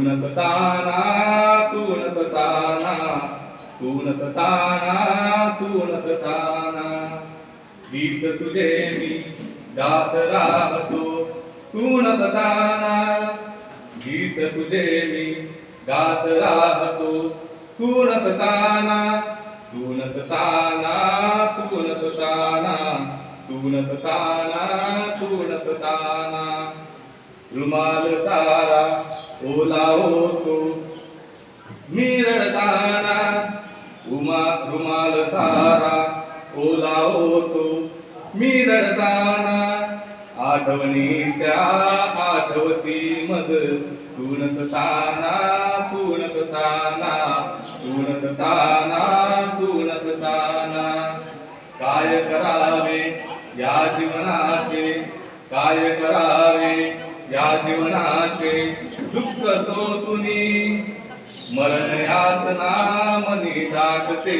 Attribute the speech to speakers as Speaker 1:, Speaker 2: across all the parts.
Speaker 1: नसताना तू नसताना तू नसताना तू नसताना गीत तुझे मी गात राहतो तू नसताना गीत तुझे मी गात राहतो तू नसताना तू नसताना तू नसताना तू नसताना तू नसताना रुमाल सारा ओला होतो मी रडताना रुमाल सारा ओला होतो मी रडताना आठवणी त्या आठवती मग तू नसताना तू नसताना तू नसताना तू नसताना काय करावे या जीवनाचे काय करावे या जीवनाचे दुःख तो तुनी मरण यातना मनी दाटते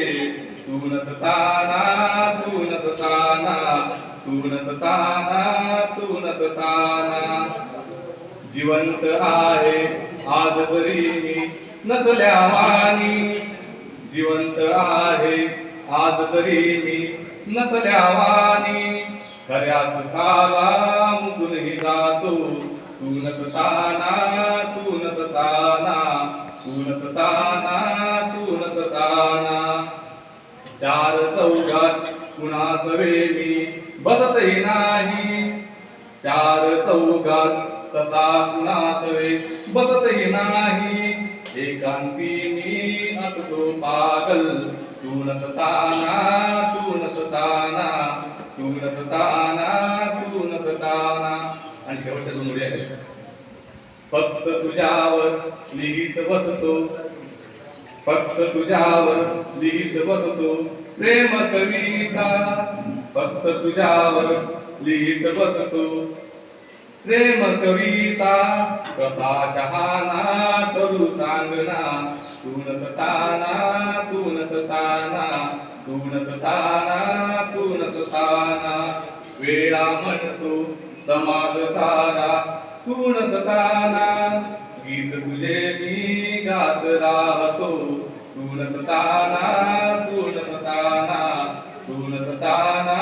Speaker 1: तू नसताना तू नसताना तू नसताना तू नसताना जिवंत आहे आज तरी मी नसल्यावानी जिवंत आहे आज तरी मी नसल्यावानी खऱ्या सुखाला मुकूनही जातो तू नसताना तू नसताना तू नसताना तू नसताना चार चौघात कुणास मी बसतही नाही चार चौघात तसा कुणास बसतही नाही एकांती मी असतो पागल तू नसताना तू नसताना तू नसताना तू नसताना आणि शेवटच्या दोन ओळी आहेत फक्त तुझ्यावर लिहित बसतो फक्त तुझ्यावर लिहित बसतो प्रेम कविता फक्त तुझ्यावर लिहित बसतो प्रेम कविता कसा शहाणा करू सांगना तू नसताना तू नसताना तू नसताना तू नसताना वेळा म्हणतो समाज सारा तू नसताना गीत तुझे मी गात राहतो तू नसताना तू नसताना तू नसताना